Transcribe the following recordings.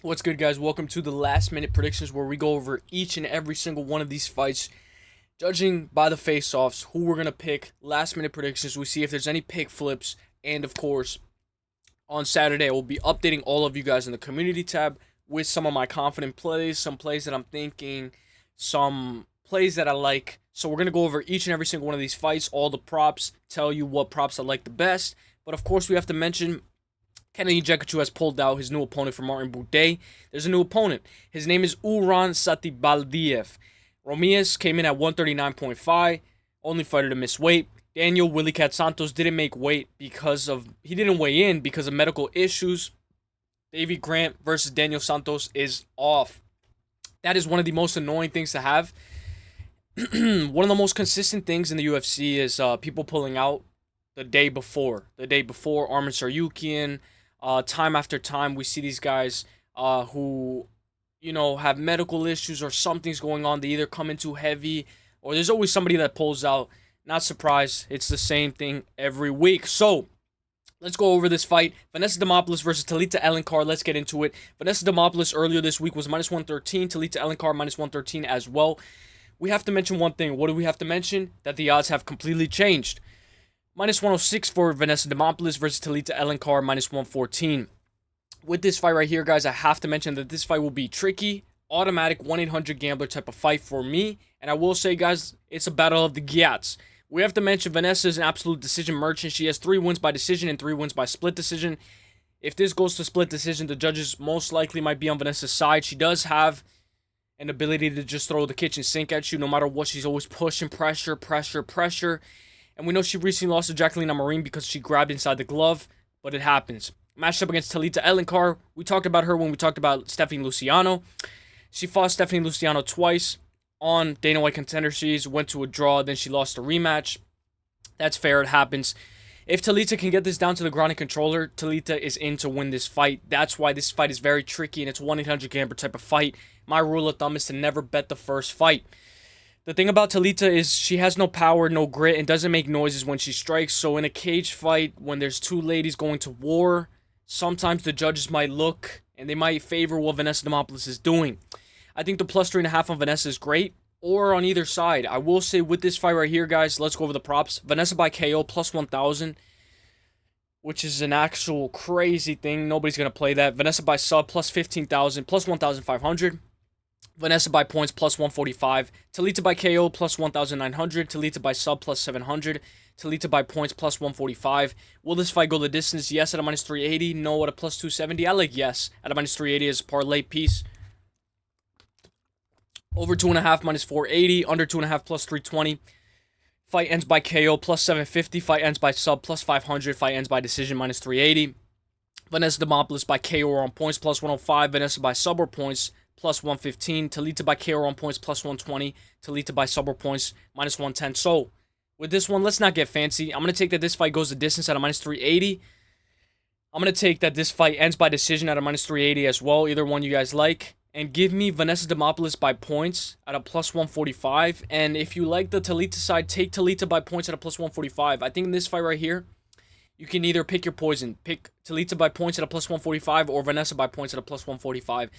What's good, guys? Welcome to the last minute predictions, where we go over each and every single one of these fights, judging by the face-offs, who we're going to pick. Last minute predictions, we see if there's any pick flips, and of course, on Saturday, I will be updating all of you guys in the community tab with some of my confident plays, some plays that I'm thinking, some plays that I like. So we're going to go over each and every single one of these fights, all the props, tell you what props I like the best. But of course, we have to mention Kennedy Jekachu has pulled out his new opponent for Martin Buday. There's a new opponent. His name is Uran Satybaldiev. Romias came in at 139.5, only fighter to miss weight. Daniel Willie Cat Santos didn't make weight he didn't weigh in because of medical issues. Davey Grant versus Daniel Santos is off. That is one of the most annoying things to have. One of the most consistent things in the UFC is people pulling out the day before. Arman Tsarukyan. Time after time, we see these guys who, have medical issues or something's going on. They either come in too heavy, or there's always somebody that pulls out. Not surprised. It's the same thing every week. So, let's go over this fight. Vanessa Demopoulos versus Talita Alencar. Let's get into it. Vanessa Demopoulos earlier this week was minus 113. Talita Alencar minus 113 as well. We have to mention one thing. What do we have to mention? That the odds have completely changed. Minus 106 for Vanessa Demopoulos versus Talita Alencar, minus 114. With this fight right here, guys, I have to mention that this fight will be tricky, automatic 1-800-gambler type of fight for me. And I will say, guys, it's a battle of the Gyats. We have to mention Vanessa is an absolute decision merchant. She has 3 wins by decision and 3 wins by split decision. If this goes to split decision, the judges most likely might be on Vanessa's side. She does have an ability to just throw the kitchen sink at you. No matter what, she's always pushing, pressure. And we know she recently lost to Jacqueline Amorim because she grabbed inside the glove, but it happens. Matched up against Talita Alencar. We talked about her when we talked about Stephanie Luciano. She fought Stephanie Luciano twice on Dana White Contender Series, went to a draw, then she lost a rematch. That's fair, it happens. If Talita can get this down to the ground and controller, Talita is in to win this fight. That's why this fight is very tricky, and it's 1-800-gambler type of fight. My rule of thumb is to never bet the first fight. The thing about Talita is she has no power, no grit, and doesn't make noises when she strikes. So in a cage fight, when there's 2 ladies going to war, sometimes the judges might look and they might favor what Vanessa Demopoulos is doing. I think the plus 3.5 on Vanessa is great, or on either side. I will say with this fight right here, guys, let's go over the props. Vanessa by KO plus 1,000, which is an actual crazy thing. Nobody's going to play that. Vanessa by sub plus 15,000, plus 1,500. Vanessa by points plus 145. Talita by KO plus 1,900. Talita by sub plus 700. Talita by points plus 145. Will this fight go the distance? Yes at a minus 380. No at a plus 270. I like yes at a minus 380 as a parlay piece. Over 2.5 minus 480. Under 2.5 plus 320. Fight ends by KO plus 750. Fight ends by sub plus 500. Fight ends by decision minus 380. Vanessa Demopoulos by KO or on points plus 105. Vanessa by sub or points plus 115. Talita by KO on points plus 120. Talita by sub or points minus 110. So, with this one, let's not get fancy. I'm going to take that this fight goes the distance at a minus 380. I'm going to take that this fight ends by decision at a minus 380 as well. Either one you guys like. And give me Vanessa Demopoulos by points at a plus 145. And if you like the Talita side, take Talita by points at a plus 145. I think in this fight right here, you can either pick your poison. Pick Talita by points at a plus 145 or Vanessa by points at a plus 145.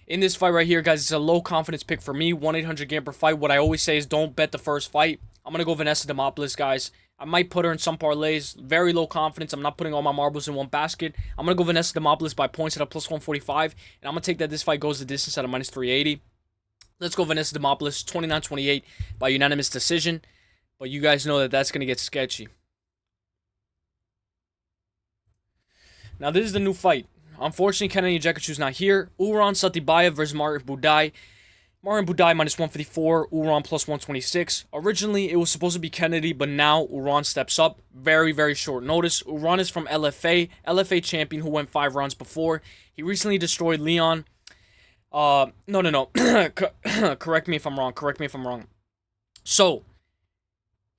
In this fight right here, guys, it's a low confidence pick for me. 1-800-gambler fight. What I always say is don't bet the first fight. I'm going to go Vanessa Demopoulos, guys. I might put her in some parlays. Very low confidence. I'm not putting all my marbles in one basket. I'm going to go Vanessa Demopoulos by points at a plus 145. And I'm going to take that this fight goes the distance at a minus 380. Let's go Vanessa Demopoulos, 29-28 by unanimous decision. But you guys know that that's going to get sketchy. Now, this is the new fight. Unfortunately, Kennedy Jekachu's not here. Uran Satybaldiev versus Martin Buday. Martin Buday minus 154. Uran plus 126. Originally, it was supposed to be Kennedy, but now Uran steps up. Very, very short notice. Uran is from LFA. LFA champion who went 5 rounds before. He recently destroyed Leon. No. Correct me if I'm wrong. So,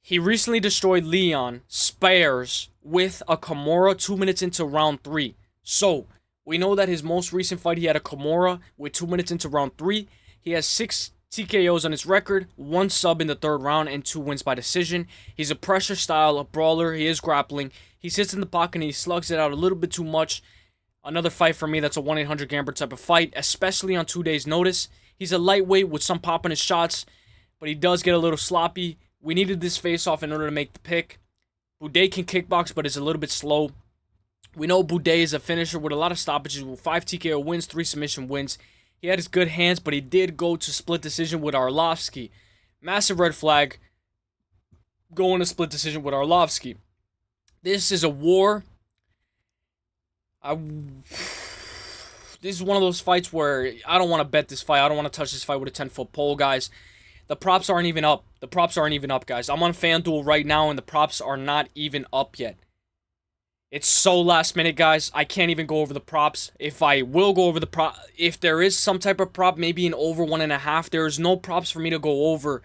he recently destroyed Leon spares with a Kimura 2 minutes into round 3. So, we know that his most recent fight, he had a Kimura with 2 minutes into round 3. He has 6 TKOs on his record, 1 sub in the 3rd round, and 2 wins by decision. He's a pressure style, a brawler. He is grappling. He sits in the pocket and he slugs it out a little bit too much. Another fight for me that's a 1-800 gambler type of fight, especially on 2 days' notice. He's a lightweight with some pop in his shots, but he does get a little sloppy. We needed this face-off in order to make the pick. Buday can kickbox, but is a little bit slow. We know Buday is a finisher with a lot of stoppages, with 5 TKO wins, 3 submission wins. He had his good hands, but he did go to split decision with Arlovski. Massive red flag, going to split decision with Arlovski. This is a war. This is one of those fights where I don't want to bet this fight. I don't want to touch this fight with a 10-foot pole, guys. The props aren't even up. The props aren't even up, guys. I'm on FanDuel right now, and the props are not even up yet. It's so last minute, guys. I can't even go over the props. If I will go over the prop, if there is some type of prop, maybe an over 1.5, there is no props for me to go over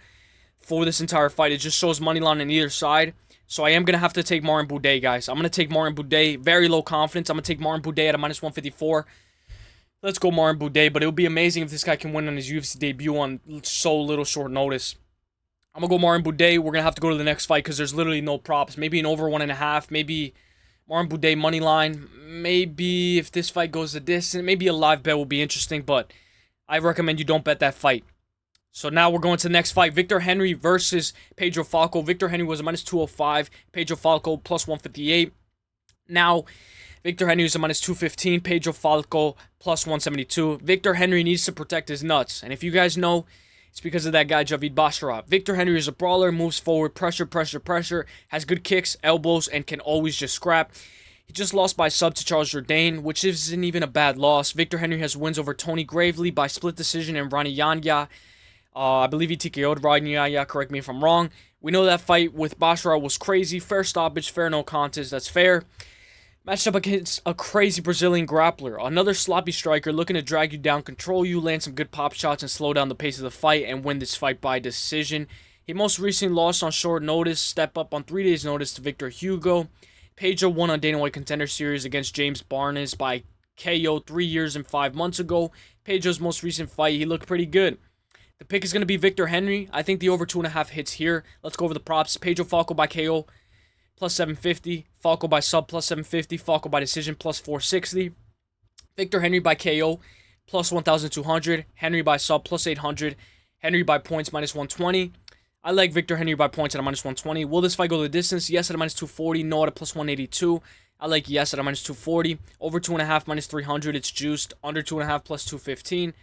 for this entire fight. It just shows money line on either side. So I am going to have to take Martin Buday, guys. I'm going to take Martin Buday. Very low confidence. I'm going to take Martin Buday at a -154. Let's go Martin Buday. But it would be amazing if this guy can win on his UFC debut on so little short notice. I'm going to go Martin Buday. We're going to have to go to the next fight because there's literally no props. Maybe an over 1.5. Maybe Martin Buday money line. Maybe if this fight goes the distance, maybe a live bet will be interesting. But I recommend you don't bet that fight. So now we're going to the next fight. Victor Henry versus Pedro Falcão. Victor Henry was a -205. Pedro Falcão +158. Now, Victor Henry is a -215. Pedro Falcão +172. Victor Henry needs to protect his nuts. And if you guys know, it's because of that guy, Javid Basharat. Victor Henry is a brawler, moves forward, pressure, has good kicks, elbows, and can always just scrap. He just lost by sub to Charles Jourdain, which isn't even a bad loss. Victor Henry has wins over Tony Gravely by split decision and Ronnie Yanya. I believe he TKO'd Ronnie Yanya, correct me if I'm wrong. We know that fight with Basharat was crazy. Fair stoppage, fair no contest, that's fair. Matched up against a crazy Brazilian grappler. Another sloppy striker looking to drag you down, control you, land some good pop shots, and slow down the pace of the fight and win this fight by decision. He most recently lost on short notice, step up on 3 days' notice to Victor Hugo. Pedro won on Dana White Contender Series against James Barnes by KO 3 years and 5 months ago. Pedro's most recent fight, he looked pretty good. The pick is going to be Victor Henry. I think the over 2.5 hits here. Let's go over the props. Pedro Falcão by KO +750. Falcão by sub +750. Falcão by decision +460. Victor Henry by KO +1,200. Henry by sub +800. Henry by points -120. I like Victor Henry by points at a -120. Will this fight go the distance? Yes at a -240. No at a +182. I like yes at a -240. Over 2.5 -300. It's juiced. Under 2.5 +215.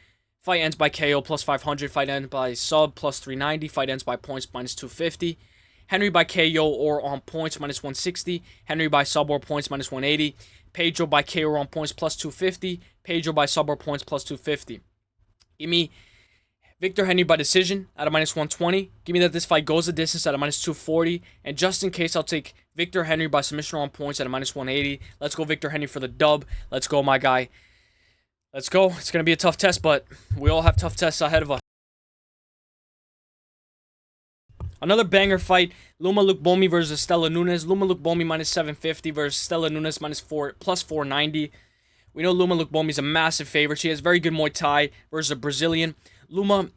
Fight ends by KO +500. Fight ends by sub +390. Fight ends by points -250. Henry by KO or on points -160. Henry by sub or points -180. Pedro by KO or on points +250. Pedro by sub or points +250. Give me Victor Henry by decision at a -120. Give me that this fight goes the distance at a -240. And just in case, I'll take Victor Henry by submission or on points at a -180. Let's go Victor Henry for the dub. Let's go, my guy. Let's go. It's going to be a tough test, but we all have tough tests ahead of us. Another banger fight, Loma Lookboonmee versus Istela Nunes. Loma Lookboonmee -750 versus Istela Nunes +490. We know Loma Lookboonmee is a massive favorite. She has very good Muay Thai versus a Brazilian. Loma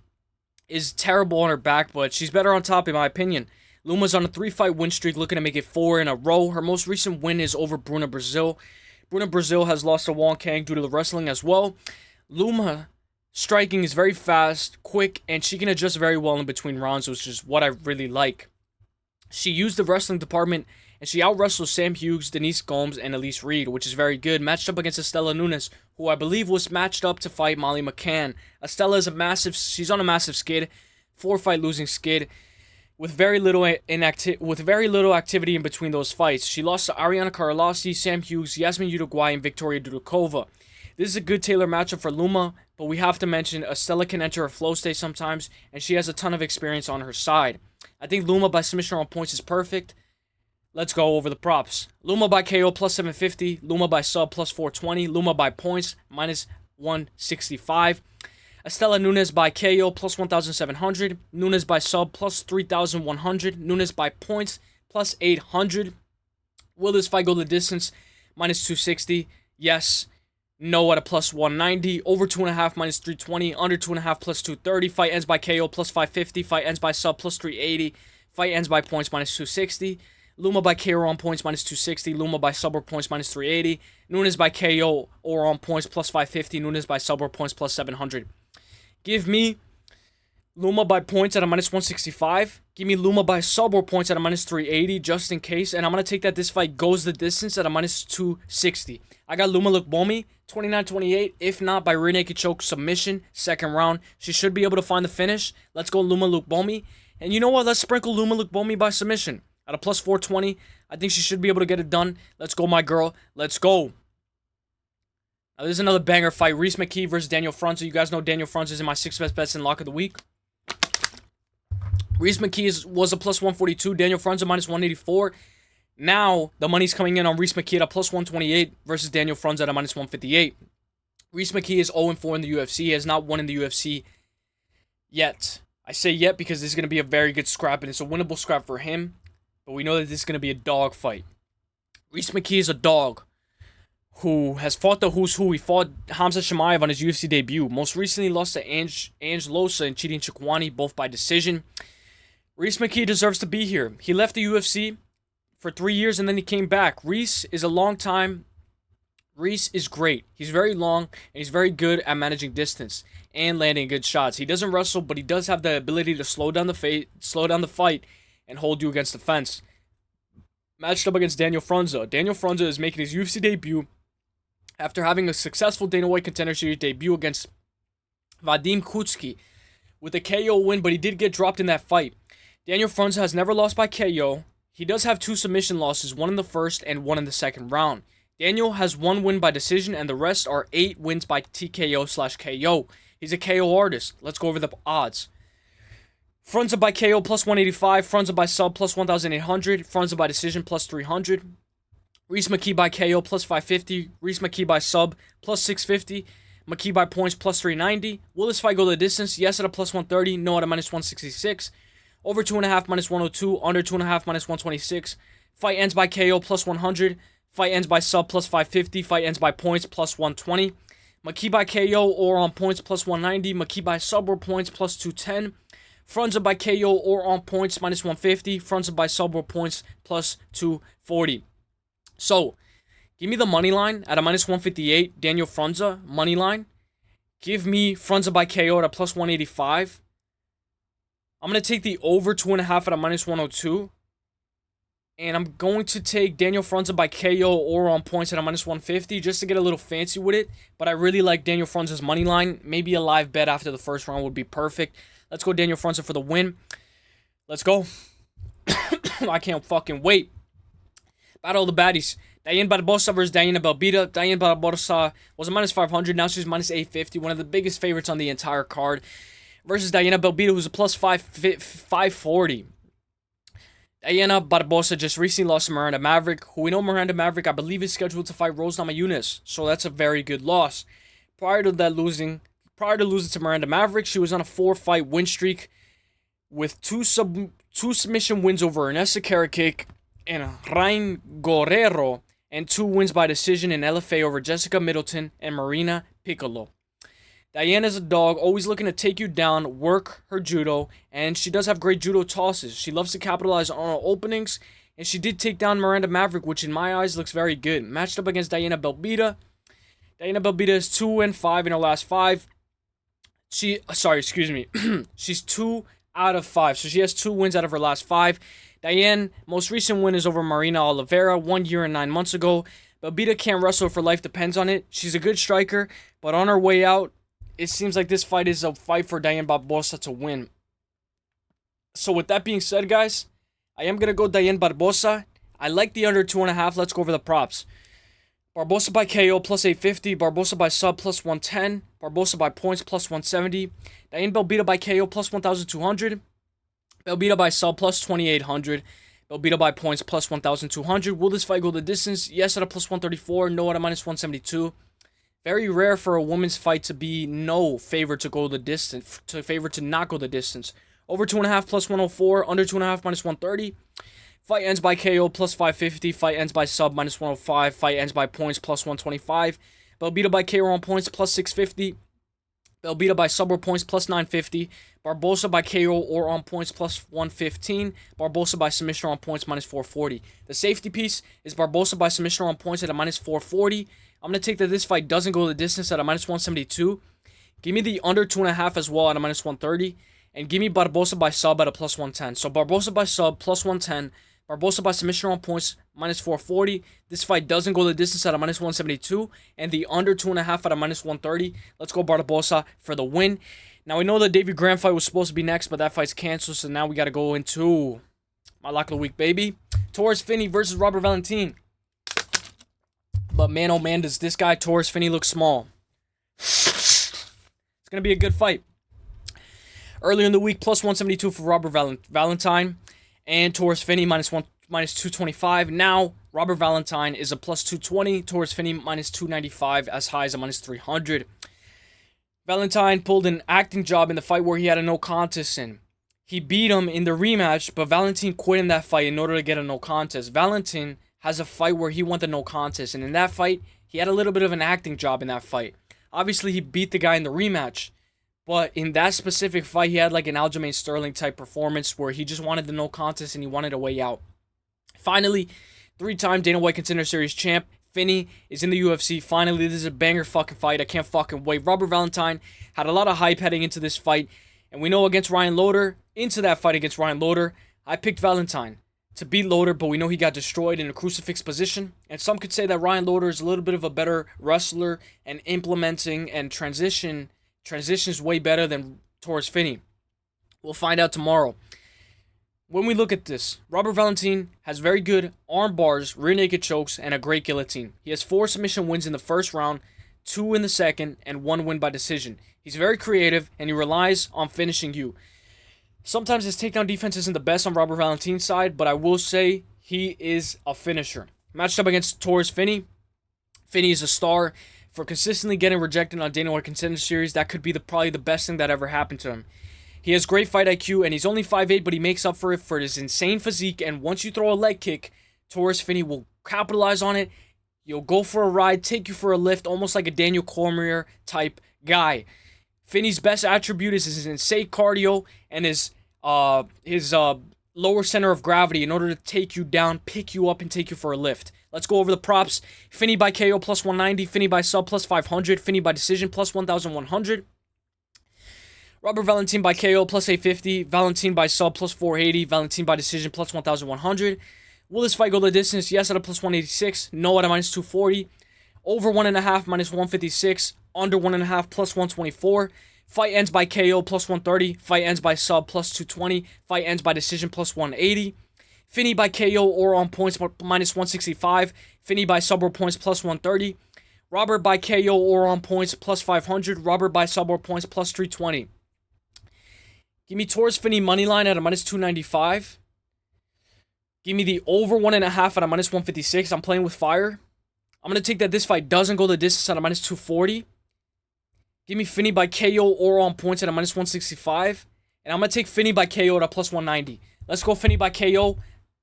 is terrible on her back, but she's better on top in my opinion. Luma's on a 3-fight win streak, looking to make it 4 in a row. Her most recent win is over Bruna Brazil. Bruna Brazil has lost to Wong Kang due to the wrestling as well. Loma striking is very fast, quick, and she can adjust very well in between rounds, which is what I really like. She used the wrestling department, and she out-wrestled Sam Hughes, Denise Gomes, and Elise Reed, which is very good. Matched up against Istela Nunes, who I believe was matched up to fight Molly McCann. Istela is she's on a massive skid, 4-fight losing skid, with very little activity in between those fights. She lost to Ariana Karolowski, Sam Hughes, Yasmin Uruguay, and Victoria Dudukova. This is a good tailor matchup for Loma, but we have to mention Istela can enter a flow state sometimes, and she has a ton of experience on her side. I think Loma by submission on points is perfect. Let's go over the props. Loma by KO +750, Loma by sub +420, Loma by points -165. Istela Nunes by KO +1,700, Nunes by sub +3,100, Nunes by points +800. Will this fight go the distance? -260. Yes. No at a +190. Over 2.5 -320. Under 2.5 +230. Fight ends by KO +550. Fight ends by sub +380. Fight ends by points -260. Loma by KO or on points minus 260. Loma by sub or points minus 380. Nunes by KO or on points plus 550. Nunes by sub or points plus 700. Give me Loma by points at a minus 165. Give me Loma by sub or points at a minus 380 just in case. And I'm going to take that this fight goes the distance at a minus 260. I got Loma Lookboonmee 29-28. If not, by rear naked choke submission, second round. She should be able to find the finish. Let's go Loma Lookboonmee. And you know what? Let's sprinkle Loma Lookboonmee by submission. At a plus 420, I think she should be able to get it done. Let's go, my girl. Let's go. Now, there's another banger fight. Rhys McKee versus Daniel Frunza. You guys know Daniel Frunza is in my 6 best bets in lock of the week. Rhys McKee was a plus 142. Daniel Frunza minus 184. Now, the money's coming in on Rhys McKee at a plus 128 versus Daniel Frunza at a minus 158. Rhys McKee is 0-4 in the UFC. He has not won in the UFC yet. I say yet because this is going to be a very good scrap, and it's a winnable scrap for him. But we know that this is going to be a dog fight. Rhys McKee is a dog who has fought the who's who. He fought Hamza Chimaev on his UFC debut. Most recently lost to Ange Losa and Chidi Njokuani, both by decision. Rhys McKee deserves to be here. He left the UFC for 3 years and then he came back. Rhys is a long time. Rhys is great. He's very long and he's very good at managing distance and landing good shots. He doesn't wrestle, but he does have the ability to slow down the fight and hold you against the fence. Matched up against Daniel Frunza. Daniel Frunza is making his UFC debut after having a successful Dana White Contender Series debut against Vadim Kutsky with a KO win, but he did get dropped in that fight. Daniel Frunza has never lost by KO. He does have 2 submission losses, one in the first and one in the second round. Daniel has 1 win by decision, and the rest are 8 wins by TKO/KO. He's a KO artist. Let's go over the odds. Frunza by KO plus 185. Frunza by sub plus 1,800. Frunza by decision plus 300. Rhys McKee by KO plus 550. Rhys McKee by sub plus 650. McKee by points plus 390. Will this fight go the distance? Yes at a plus 130. No at a minus 166. Over 2.5 minus 102. Under 2.5 minus 126. Fight ends by KO plus 100. Fight ends by sub plus 550. Fight ends by points plus 120. McKee by KO or on points plus 190. McKee by sub or points plus 210. Frunza by KO or on points minus 150. Frunza by sub or points plus 240. So, give me the money line at a minus 158. Daniel Frunza, money line. Give me Frunza by KO at a plus 185. I'm going to take the over 2.5 at a minus 102. And I'm going to take Daniel Frunza by KO or on points at a minus 150 just to get a little fancy with it. But I really like Daniel Frunza's money line. Maybe a live bet after the first round would be perfect. Let's go Daniel Frunza for the win. Let's go. I can't fucking wait. Battle of the baddies. Dione Barbosa versus Dione Belbiţă. Dione Barbosa was a minus 500. Now she's minus 850. One of the biggest favorites on the entire card. Versus Dione Belbiţă, who's a plus 540. Dione Barbosa just recently lost to Miranda Maverick, who we know Miranda Maverick, I believe, is scheduled to fight Rose Namajunas. So that's a very good loss. Prior to losing to Miranda Maverick, she was on a 4-fight win streak with two submission wins over Ernesta Karakik and Rain Guerrero, and 2 wins by decision in LFA over Jessica Middleton and Marina Piccolo. Diane is a dog, always looking to take you down, work her judo, and she does have great judo tosses. She loves to capitalize on her openings, and she did take down Miranda Maverick, which in my eyes looks very good. Matched up against Dione Belbiţă. Dione Belbiţă is 2-5 in her last 5. She's 2 out of 5, so she has 2 wins out of her last 5. Diane, most recent win is over Marina Oliveira 1 year and 9 months ago. Belbiţă can't wrestle if her life depends on it. She's a good striker, but on her way out, it seems like this fight is a fight for Dione Barbosa to win. So with that being said, guys, I am going to go Dione Barbosa. I like the under 2.5. Let's go over the props. Barbosa by KO plus 850. Barbosa by sub plus 110. Barbosa by points plus 170. Dione Belbiţă by KO plus 1,200. Belbiţă by sub plus 2,800. Belbiţă by points plus 1,200. Will this fight go the distance? Yes at a plus 134. No at a minus 172. Very rare for a women's fight to be no favor to go the distance, to favor to not go the distance. Over 2.5 plus 104, under 2.5 minus 130. Fight ends by KO plus 550. Fight ends by sub minus 105. Fight ends by points plus 125. Belbiţă by KO on points plus 650. Belbiţă by sub or points plus 950. Barbosa by KO or on points plus 115. Barbosa by submission or on points minus 440. The safety piece is Barbosa by submission or on points at a minus 440. I'm going to take that this fight doesn't go the distance at a minus 172. Give me the under 2.5 as well at a minus 130. And give me Barbosa by sub at a plus 110. So Barbosa by sub plus 110. Barbosa by submission or on points minus 440. This fight doesn't go the distance at a minus 172. And the under 2.5 at a minus 130. Let's go Barbosa for the win. Now, we know the David Graham fight was supposed to be next, but that fight's canceled, so now we got to go into my lock of the week, baby. Torrez Finney versus Robert Valentin. But man, oh man, does this guy, Torrez Finney, look small. It's going to be a good fight. Earlier in the week, plus 172 for Robert Valentin, and Torrez Finney minus 225. Now, Robert Valentin is a plus 220. Torrez Finney minus 295, as high as a minus 300. Valentin pulled an acting job in the fight where he had a no contest in. He beat him in the rematch, but Valentin quit in that fight in order to get a no contest. Valentin has a fight where he won the no contest, and in that fight, he had a little bit of an acting job in that fight. Obviously, he beat the guy in the rematch, but in that specific fight, he had like an Aljamain Sterling type performance where he just wanted the no contest and he wanted a way out. Finally, 3-time Dana White Contender Series champ Finney is in the UFC. Finally, this is a banger fucking fight. I can't fucking wait. Robert Valentin had a lot of hype heading into this fight. And we know against Ryan Loder, into that fight against Ryan Loder, I picked Valentin to beat Loder, but we know he got destroyed in a crucifix position. And some could say that Ryan Loder is a little bit of a better wrestler and implementing and transitions way better than Torrez Finney. We'll find out tomorrow. When we look at this, Robert Valentin has very good arm bars, rear naked chokes, and a great guillotine. He has 4 submission wins in the first round, 2 in the second, and 1 win by decision. He's very creative, and he relies on finishing you. Sometimes his takedown defense isn't the best on Robert Valentin's side, but I will say he is a finisher. Matched up against Torrez Finney. Finney is a star. For consistently getting rejected on Dana White Contender Series, that could be probably the best thing that ever happened to him. He has great fight IQ, and he's only 5'8", but he makes up for it for his insane physique. And once you throw a leg kick, Torrez Finney will capitalize on it. You'll go for a ride, take you for a lift, almost like a Daniel Cormier type guy. Finney's best attribute is his insane cardio and his lower center of gravity in order to take you down, pick you up, and take you for a lift. Let's go over the props. Finney by KO plus 190, Finney by sub plus 500, Finney by decision plus 1,100. Robert Valentin by KO plus 850, Valentin by sub plus 480, Valentin by decision plus 1,100. Will this fight go the distance? Yes at a plus 186, no at a minus 240. Over 1.5 minus 156, under 1.5 plus 124. Fight ends by KO plus 130, fight ends by sub plus 220, fight ends by decision plus 180. Finney by KO or on points minus 165, Finney by sub or points plus 130. Robert by KO or on points plus 500, Robert by sub or points plus 320. Give me Torrez Finney moneyline at a minus 295. Give me the over 1.5 at a minus 156. I'm playing with fire. I'm going to take that this fight doesn't go the distance at a minus 240. Give me Finney by KO or on points at a minus 165. And I'm going to take Finney by KO at a plus 190. Let's go Finney by KO.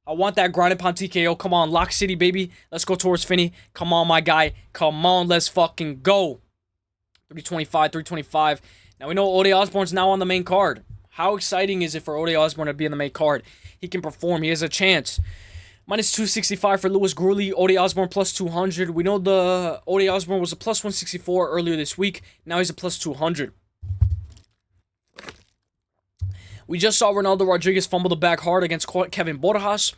I want that ground and pound TKO. Come on, Lock City, baby. Let's go Torrez Finney. Come on, my guy. Come on, let's fucking go. 325. Now we know Ode Osbourne's now on the main card. How exciting is it for Ode Osbourne to be on the main card? He can perform. He has a chance. Minus 265 for Louis Gurule. Ode Osbourne plus 200. We know the Ode Osbourne was a plus 164 earlier this week. Now he's a plus 200. We just saw Ronaldo Rodriguez fumble the bag hard against Kevin Borjas.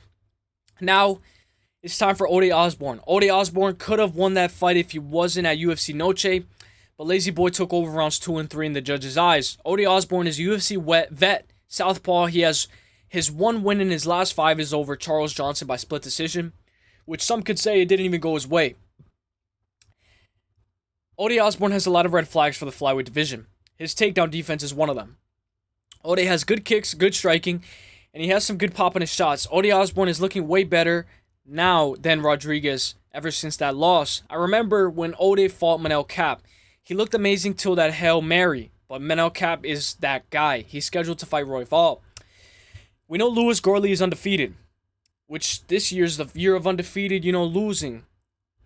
Now it's time for Ode Osbourne. Ode Osbourne could have won that fight if he wasn't at UFC Noche. But Lazy Boy took over rounds 2 and 3 in the judges' eyes. Ode Osbourne is a UFC vet, southpaw. He has his 1 win in his last 5 is over Charles Johnson by split decision, which some could say it didn't even go his way. Ode Osbourne has a lot of red flags for the flyweight division. His takedown defense is one of them. Ode has good kicks, good striking, and he has some good pop in his shots. Ode Osbourne is looking way better now than Rodriguez ever since that loss. I remember when Ode fought Manel Kape. He looked amazing till that Hail Mary, but Manel Kape is that guy. He's scheduled to fight Royval. We know Louis Gurule is undefeated, which this year's the year of undefeated, losing.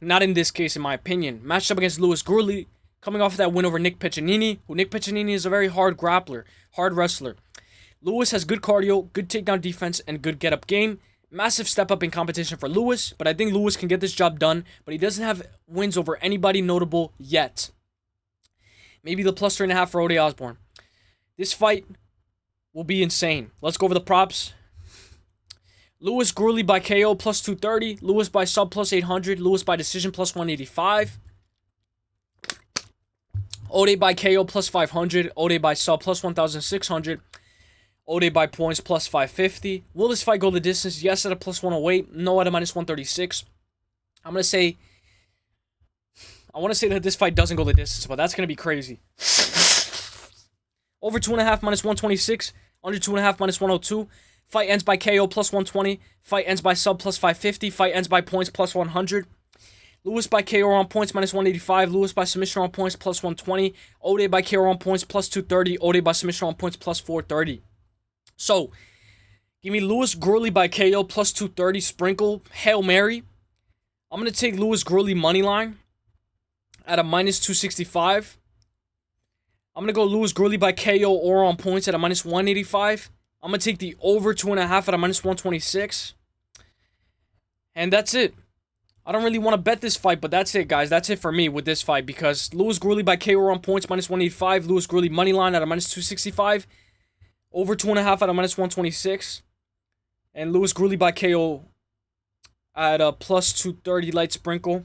Not in this case, in my opinion. Matched up against Louis Gurule, coming off of that win over Nick Piccinini, who Nick Piccinini is a very hard grappler, hard wrestler. Lewis has good cardio, good takedown defense, and good get-up game. Massive step up in competition for Lewis, but I think Lewis can get this job done, but he doesn't have wins over anybody notable yet. Maybe the plus 3.5 for Ode Osbourne. This fight will be insane. Let's go over the props. Lewis Gurule by KO plus 230. Lewis by sub plus 800. Lewis by decision plus 185. Ode by KO plus 500. Ode by sub plus 1,600. Ode by points plus 550. Will this fight go the distance? Yes at a plus 108. No at a minus 136. I want to say that this fight doesn't go the distance, but that's going to be crazy. Over 2.5 minus 126. Under 2.5 minus 102. Fight ends by KO plus 120. Fight ends by sub plus 550. Fight ends by points plus 100. Lewis by KO on points minus 185. Lewis by submission on points plus 120. Ode by KO on points plus 230. Ode by submission on points plus 430. So, give me Lewis Gurule by KO plus 230. Sprinkle. Hail Mary. I'm going to take Lewis Gurule money line at a minus 265. I'm going to go Lewis Gurule by KO or on points at a minus 185. I'm going to take the over 2.5 at a minus 126. And that's it. I don't really want to bet this fight, but that's it, guys. That's it for me with this fight because Lewis Gurule by KO on points minus 185. Lewis Gurule money line at a minus 265. Over 2.5 at a minus 126. And Lewis Gurule by KO at a plus 230 light sprinkle.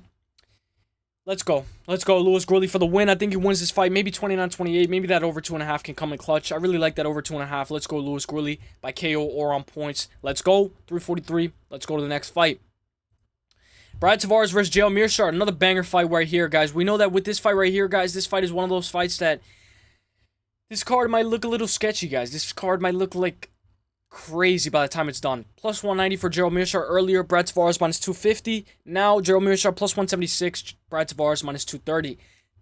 Let's go. Let's go, Lewis Gurule for the win. I think he wins this fight. Maybe 29-28. Maybe that over 2.5 can come in clutch. I really like that over 2.5. Let's go, Lewis Gurule by KO or on points. Let's go. 343. Let's go to the next fight. Brad Tavares versus Gerald Meerschaert. Another banger fight right here, guys. We know that with this fight right here, guys, this fight is one of those fights that this card might look a little sketchy, guys. This card might look like crazy by the time it's done. Plus 190 for Gerald Meerschaert earlier. Brad Tavares minus 250. Now Gerald Meerschaert plus 176. Brad Tavares minus 230.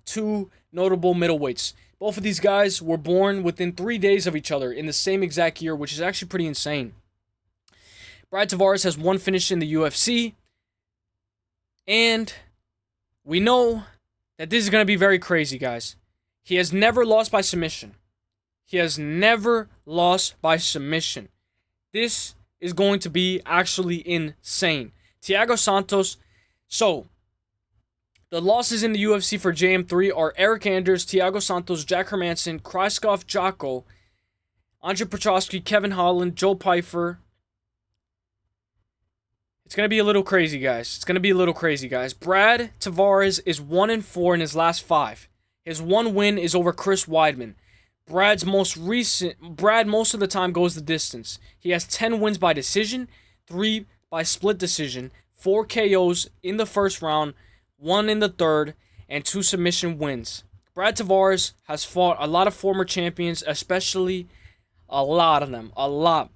Two notable middleweights. Both of these guys were born within 3 days of each other in the same exact year, which is actually pretty insane. Brad Tavares has one finish in the UFC. And we know that this is going to be very crazy, guys. He has never lost by submission. He has never lost by submission. This is going to be actually insane. Thiago Santos. So, the losses in the UFC for JM3 are Eric Anders, Thiago Santos, Jack Hermanson, Kryskov Jocko, Andre Petrosky, Kevin Holland, Joe Pyfer. It's going to be a little crazy, guys. It's going to be a little crazy, guys. Brad Tavares is 1-4 in his last 5. His one win is over Chris Weidman. Brad most of the time goes the distance. He has 10 wins by decision, 3 by split decision, 4 KOs in the first round, 1 in the third, and 2 submission wins. Brad Tavares has fought a lot of former champions, especially a lot of them. A lot.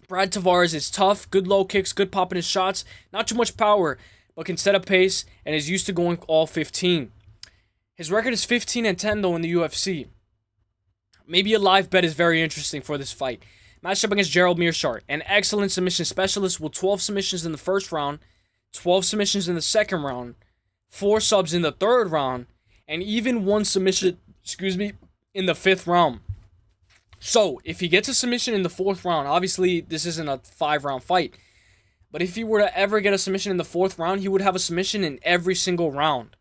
Brad Tavares is tough, good low kicks, good pop in his shots, not too much power, but can set a pace and is used to going all 15. His record is 15-10 though in the UFC. Maybe a live bet is very interesting for this fight. Matched up against Gerald Meerschaert, an excellent submission specialist with 12 submissions in the first round, 12 submissions in the second round, 4 subs in the third round, and even 1 submission, in the 5th round. So, if he gets a submission in the 4th round, obviously this isn't a 5-round fight, but if he were to ever get a submission in the 4th round, he would have a submission in every single round.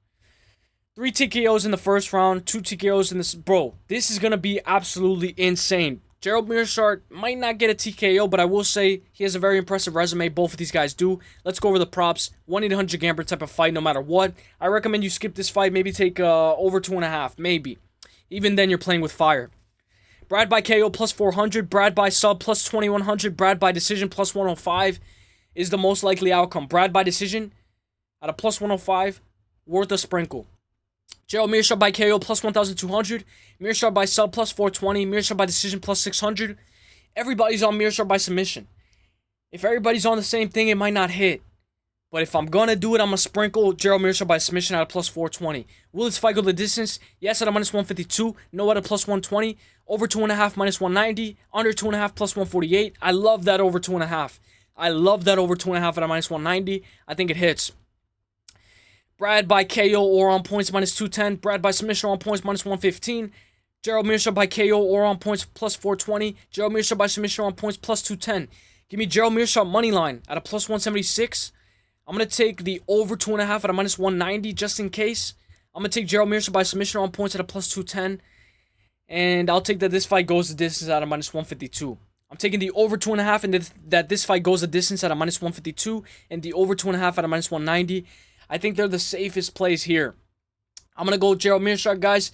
3 TKOs in the first round, 2 TKOs in this. Bro, this is going to be absolutely insane. Gerald Meerschaert might not get a TKO, but I will say he has a very impressive resume. Both of these guys do. Let's go over the props. 1-800-GAMBLER type of fight no matter what. I recommend you skip this fight. Maybe take over 2.5. Maybe. Even then, you're playing with fire. Brad by KO plus 400. Brad by sub plus 2100. Brad by decision plus 105 is the most likely outcome. Brad by decision at a plus 105, worth a sprinkle. Gerald Meerschaert by KO plus 1,200. Meerschaert by sub plus 420. Meerschaert by decision plus 600. Everybody's on Meerschaert by submission. If everybody's on the same thing, it might not hit. But if I'm going to do it, I'm going to sprinkle Gerald Meerschaert by submission at a plus 420. Will this fight go the distance? Yes at a minus 152. No at a plus 120. Over 2.5 minus 190. Under 2.5 plus 148. I love that over 2.5. I love that over 2.5 at a minus 190. I think it hits. Brad by KO or on points minus 210. Brad by submission or on points minus 115. Gerald Meerschaert by KO or on points plus 420. Gerald Meerschaert by submission or on points plus 210. Give me Gerald Meerschaert money line at a plus 176. I'm going to take the over 2.5 at a minus 190 just in case. I'm going to take Gerald Meerschaert by submission or on points at a plus 210. And I'll take that this fight goes the distance at a minus 152. I'm taking the over 2.5 and that this fight goes the distance at a minus 152. And the over 2.5 at a minus 190. I think they're the safest plays here. I'm going to go Gerald Meerschaert, guys.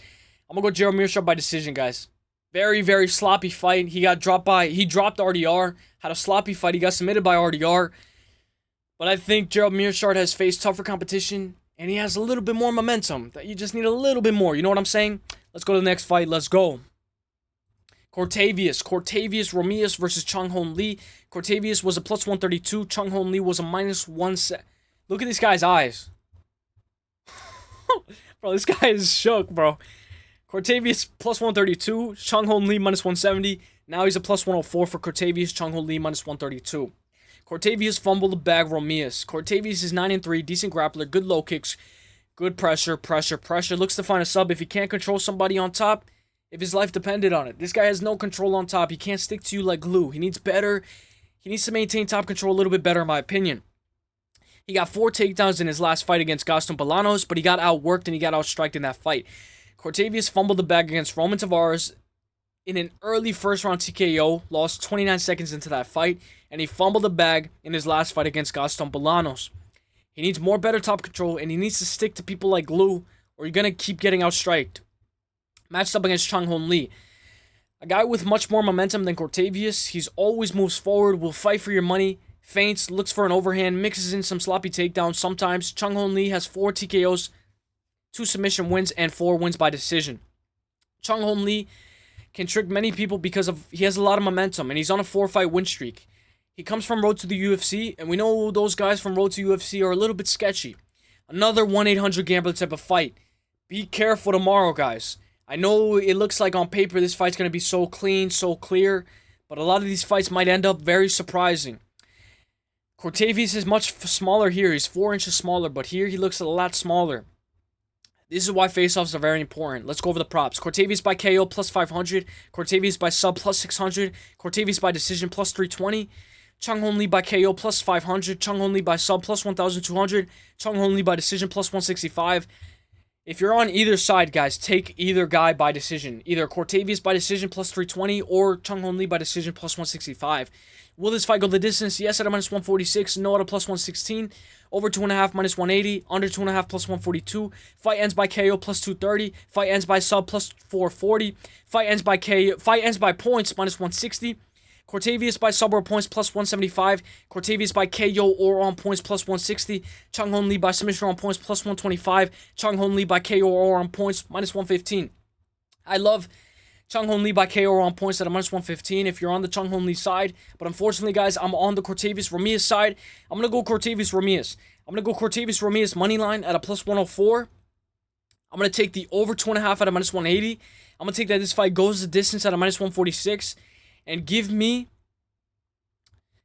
I'm going to go Gerald Meerschaert by decision, guys. Very, very sloppy fight. He dropped RDR. Had a sloppy fight. He got submitted by RDR. But I think Gerald Meerschaert has faced tougher competition. And he has a little bit more momentum. That you just need a little bit more. You know what I'm saying? Let's go to the next fight. Let's go. Cortavius Romias versus Chung Hon Lee. Cortavius was a plus 132. Chung Hon Lee was a minus 1. Look at this guy's eyes. Bro, this guy is shook, bro. Cortavius plus 132. Chung Hon Lee minus 170. Now he's a plus 104 for Cortavius. Chung Hon Lee minus 132. Cortavius fumbled the bag. Romias. Cortavius is 9-3. Decent grappler. Good low kicks. Good pressure. Looks to find a sub if he can't control somebody on top. If his life depended on it. This guy has no control on top. He can't stick to you like glue. He needs better. He needs to maintain top control a little bit better, in my opinion. He got 4 takedowns in his last fight against Gaston Bolanos, but he got outworked and he got outstriked in that fight. Cortavius fumbled the bag against Roman Tavares in an early first-round TKO, lost 29 seconds into that fight, and he fumbled the bag in his last fight against Gaston Bolanos. He needs more better top control, and he needs to stick to people like glue, or you're going to keep getting outstriked. Matched up against Chung Hon Lee. A guy with much more momentum than Cortavius. He's always moves forward, will fight for your money, feints, looks for an overhand, mixes in some sloppy takedowns sometimes. Chung Hon Lee has 4 TKOs, 2 submission wins, and 4 wins by decision. Chung Hon Lee can trick many people because he has a lot of momentum, and he's on a 4-fight win streak. He comes from Road to the UFC, and we know those guys from Road to UFC are a little bit sketchy. Another 1-800-GAMBLER type of fight. Be careful tomorrow, guys. I know it looks like on paper this fight's going to be so clean, so clear, but a lot of these fights might end up very surprising. Cortavius is much smaller here. He's 4 inches smaller, but here he looks a lot smaller. This is why face-offs are very important. Let's go over the props. Cortavius by KO plus 500. Cortavius by sub plus 600. Cortavius by decision plus 320. Chung Hon Lee by KO plus 500. Chung Hon Lee by sub plus 1,200. Chung Hon Lee by decision plus 165. If you're on either side, guys, take either guy by decision. Either Cortavius by decision plus 320 or Chung Hon Lee by decision plus 165. Will this fight go the distance? Yes at a minus 146. No at a plus 116. Over 2.5 minus 180. Under 2.5 plus 142. Fight ends by KO plus 230. Fight ends by sub plus 440. Fight ends by KO. Fight ends by points minus 160. Cortavius by sub or points plus 175. Cortavius by KO or on points plus 160. Chung Hon Lee by submission or on points plus 125. Chung Hon Lee by KO or on points minus 115. I love Chung Hon Lee by KO or on points at a minus 115 if you're on the Chung Hon Lee side. But unfortunately, guys, I'm on the Cortavius Romias side. I'm going to go Cortavius Romias. I'm going to go Cortavius Romias money line at a plus 104. I'm going to take the over 2.5 at a minus 180. I'm going to take that this fight goes the distance at a minus 146. And give me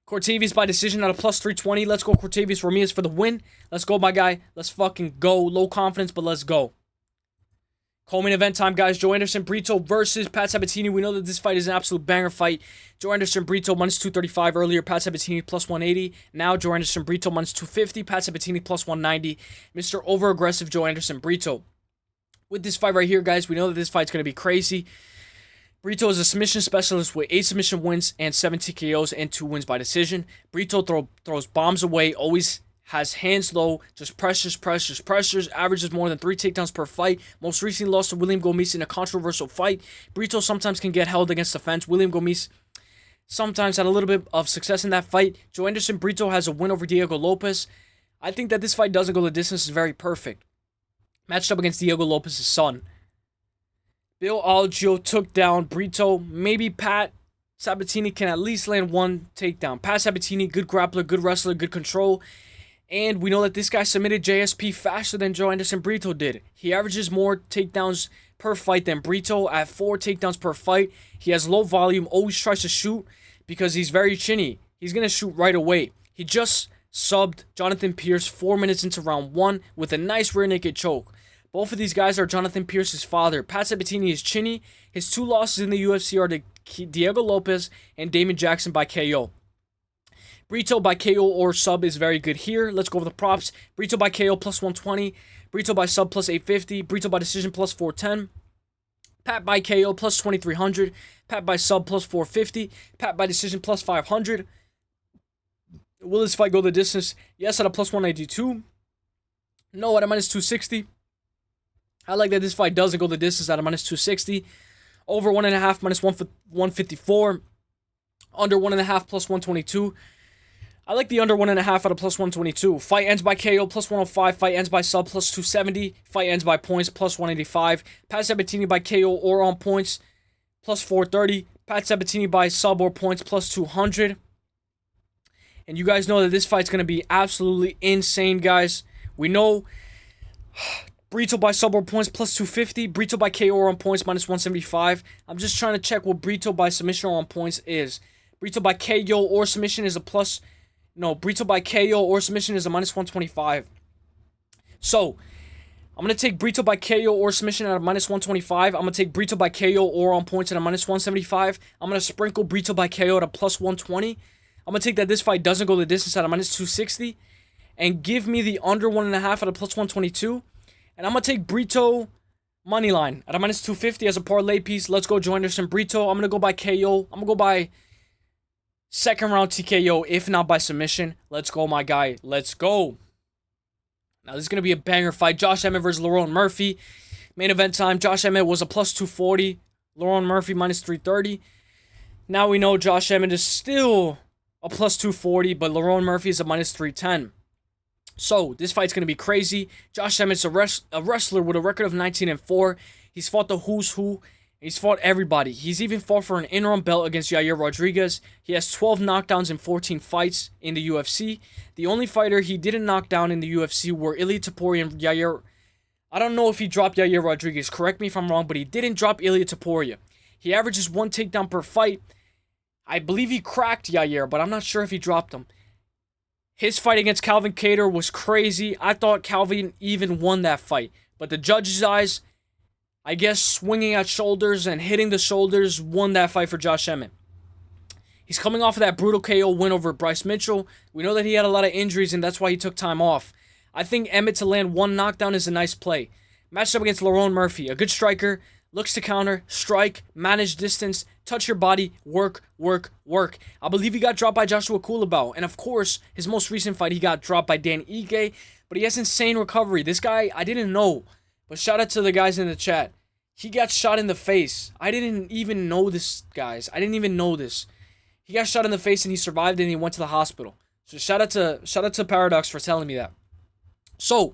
Cortavius by decision at a plus 320. Let's go Cortavius Romias for the win. Let's go, my guy. Let's fucking go. Low confidence, but let's go. Co-main event time, guys. Joe Anderson Brito versus Pat Sabatini. We know that this fight is an absolute banger fight. Joe Anderson Brito minus 235 earlier. Pat Sabatini plus 180. Now Joe Anderson Brito minus 250. Pat Sabatini plus 190. Mr. Over-aggressive Joe Anderson Brito. With this fight right here, guys, we know that this fight's going to be crazy. Brito is a submission specialist with 8 submission wins and 7 TKOs and 2 wins by decision. Brito throws bombs away, always has hands low, just pressures, averages more than 3 takedowns per fight. Most recently lost to William Gomis in a controversial fight. Brito sometimes can get held against the fence. William Gomis sometimes had a little bit of success in that fight. Joe Anderson Brito has a win over Diego Lopes. I think that this fight doesn't go the distance is very perfect. Matched up against Diego Lopes' son. Bill Algeo took down Brito. Maybe Pat Sabatini can at least land 1 takedown. Pat Sabatini, good grappler, good wrestler, good control. And we know that this guy submitted JSP faster than Joe Anderson Brito did. He averages more takedowns per fight than Brito at 4 takedowns per fight. He has low volume, always tries to shoot because he's very chinny. He's going to shoot right away. He just subbed Jonathan Pearce 4 minutes into round 1 with a nice rear naked choke. Both of these guys are Jonathan Pearce's father. Pat Sabatini is chinny. His 2 losses in the UFC are to Diego Lopez and Damon Jackson by KO. Brito by KO or sub is very good here. Let's go over the props. Brito by KO plus 120. Brito by sub plus 850. Brito by decision plus 410. Pat by KO plus 2300. Pat by sub plus 450. Pat by decision plus 500. Will this fight go the distance? Yes, at a plus 192. No, at a minus 260. I like that this fight doesn't go the distance at a minus 260. Over 1.5 minus 154. Under 1.5 plus 122. I like the under 1.5 at a plus 122. Fight ends by KO plus 105. Fight ends by sub plus 270. Fight ends by points plus 185. Pat Sabatini by KO or on points plus 430. Pat Sabatini by sub or points plus 200. And you guys know that this fight's going to be absolutely insane, guys. We know Brito by sub or points plus 250. Brito by KO or on points minus 175. I'm just trying to check what Brito by submission or on points is. Brito by KO or submission is a plus... No, Brito by KO or submission is a minus 125. So, I'm going to take Brito by KO or submission at a minus 125. I'm going to take Brito by KO or on points at a minus 175. I'm going to sprinkle Brito by KO at a plus 120. I'm going to take that this fight doesn't go the distance at a minus 260. And give me the under 1.5 at a plus 122. And I'm going to take Brito moneyline at a minus 250 as a parlay piece. Let's go Joinderson Brito. I'm going to go by KO. I'm going to go by... second round TKO, if not by submission. Let's go, my guy. Let's go. Now, this is going to be a banger fight. Josh Emmett versus Lerone Murphy. Main event time. Josh Emmett was a plus 240. Lerone Murphy minus 330. Now we know Josh Emmett is still a plus 240, but Lerone Murphy is a minus 310. So, this fight's going to be crazy. Josh Emmett's a wrestler with a record of 19-4. He's fought the who's who. He's fought everybody. He's even fought for an interim belt against Yair Rodriguez. He has 12 knockdowns in 14 fights in the UFC. The only fighter he didn't knock down in the UFC were Ilia Topuria and Yair. I don't know if he dropped Yair Rodriguez. Correct me if I'm wrong, but he didn't drop Ilia Topuria. He averages 1 takedown per fight. I believe he cracked Yair, but I'm not sure if he dropped him. His fight against Calvin Kattar was crazy. I thought Calvin even won that fight. But the judges' eyes... I guess swinging at shoulders and hitting the shoulders won that fight for Josh Emmett. He's coming off of that brutal KO win over Bryce Mitchell. We know that he had a lot of injuries and that's why he took time off. I think Emmett to land 1 knockdown is a nice play. Matched up against Lerone Murphy, a good striker, looks to counter, strike, manage distance, touch your body, work, work, work. I believe he got dropped by Joshua Culibao. And of course, his most recent fight, he got dropped by Dan Ige. But he has insane recovery. This guy, I didn't know. But shout out to the guys in the chat. He got shot in the face. I didn't even know this, guys. I didn't even know this. He got shot in the face and he survived and he went to the hospital. So shout out to Paradox for telling me that. So,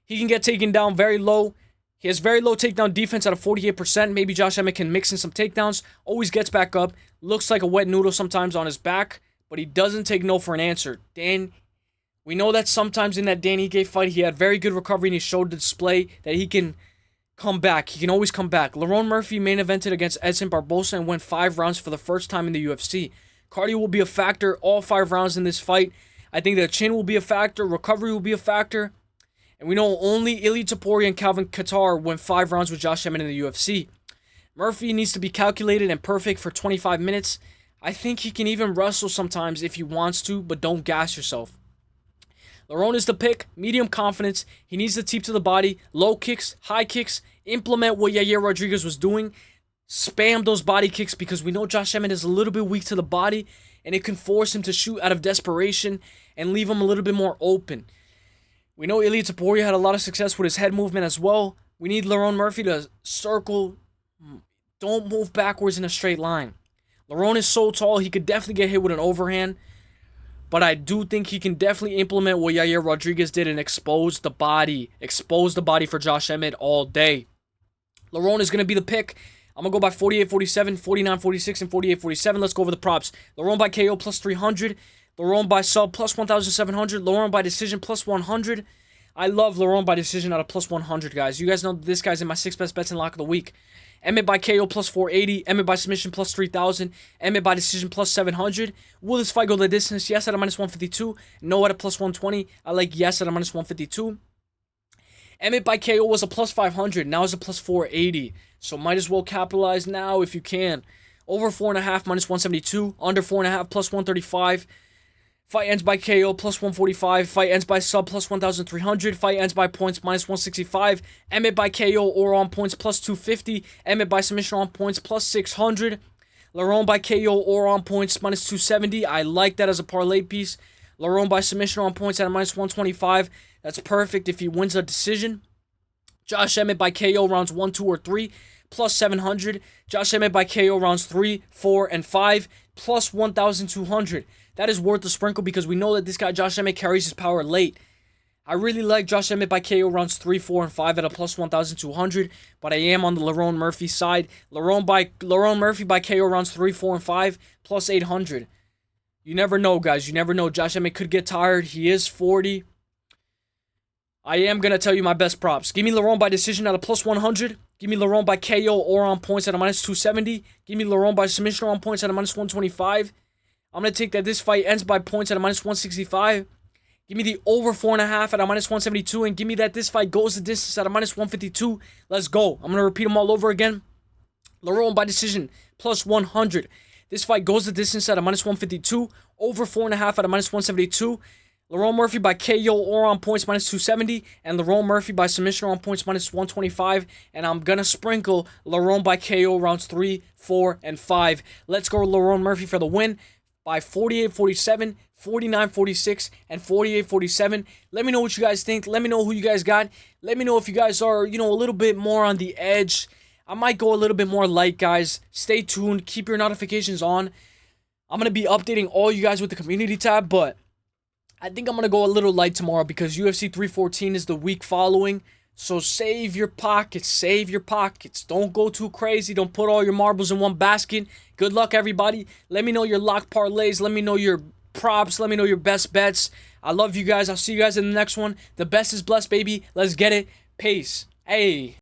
he can get taken down very low. He has very low takedown defense at a 48%. Maybe Josh Emmett can mix in some takedowns. Always gets back up. Looks like a wet noodle sometimes on his back. But he doesn't take no for an answer. We know that sometimes in that Dan Ige fight, he had very good recovery and he showed the display that he can come back. He can always come back. Lerone Murphy main evented against Edson Barbosa and went 5 rounds for the first time in the UFC. Cardio will be a factor all 5 rounds in this fight. I think the chin will be a factor. Recovery will be a factor. And we know only Ilia Topuria and Calvin Kattar went 5 rounds with Josh Emmett in the UFC. Murphy needs to be calculated and perfect for 25 minutes. I think he can even wrestle sometimes if he wants to, but don't gas yourself. Lerone is the pick, medium confidence. He needs the teep to the body, low kicks, high kicks. Implement what Yair Rodriguez was doing. Spam those body kicks because we know Josh Emmett is a little bit weak to the body and it can force him to shoot out of desperation and leave him a little bit more open. We know Ilia Topuria had a lot of success with his head movement as well. We need Lerone Murphy to circle. Don't move backwards in a straight line. Lerone is so tall, he could definitely get hit with an overhand. But I do think he can definitely implement what Yair Rodriguez did and expose the body. Expose the body for Josh Emmett all day. Lerone is going to be the pick. I'm going to go by 48-47, 49-46, and 48-47. Let's go over the props. Lerone by KO plus 300. Lerone by sub plus 1,700. Lerone by decision plus 100. I love Laurent by decision at a plus 100, guys. You guys know this guy's in my 6 best bets in lock of the week. Emmett by KO plus 480. Emmett by submission plus 3,000. Emmett by decision plus 700. Will this fight go the distance? Yes at a minus 152. No at a plus 120. I like yes at a minus 152. Emmett by KO was a plus 500. Now it's a plus 480. So might as well capitalize now if you can. Over 4.5 minus 172. Under 4.5 plus 135. Fight ends by KO plus 145. Fight ends by sub plus 1,300. Fight ends by points minus 165. Emmett by KO or on points plus 250. Emmett by submission on points plus 600. Laurent by KO or on points minus 270. I like that as a parlay piece. Laurent by submission on points at a minus 125. That's perfect if he wins a decision. Josh Emmett by KO rounds 1, 2, or 3 plus 700. Josh Emmett by KO rounds 3, 4, and 5 plus 1,200. That is worth the sprinkle because we know that this guy Josh Emmett carries his power late. I really like Josh Emmett by KO rounds 3, 4, and 5 at a plus 1,200, but I am on the Laurent Murphy side. Laurent Murphy by KO rounds 3, 4, and 5 plus 800. You never know, guys. You never know. Josh Emmett could get tired. He is 40. I am going to tell you my best props. Give me Laurent by decision at a plus 100. Give me Laurent by KO or on points at a minus 270. Give me Laurent by submission or on points at a minus 125. I'm going to take that this fight ends by points at a minus 165. Give me the over 4.5 at a minus 172. And give me that this fight goes the distance at a minus 152. Let's go. I'm going to repeat them all over again. Laurent by decision, plus 100. This fight goes the distance at a minus 152. Over 4.5 at a minus 172. Laurent Murphy by KO or on points minus 270. And Laurent Murphy by submission or on points minus 125. And I'm going to sprinkle Laurent by KO rounds 3, 4, and 5. Let's go Laurent Murphy for the win by 48-47, 49-46, and 48-47. Let me know what you guys think. Let me know who you guys got. Let me know if you guys are, a little bit more on the edge. I might go a little bit more light, guys. Stay tuned. Keep your notifications on. I'm going to be updating all you guys with the community tab, but I think I'm going to go a little light tomorrow because UFC 314 is the week following. So save your pockets. Save your pockets. Don't go too crazy. Don't put all your marbles in one basket. Good luck, everybody. Let me know your lock parlays. Let me know your props. Let me know your best bets. I love you guys. I'll see you guys in the next one. The best is blessed, baby. Let's get it. Peace. Hey.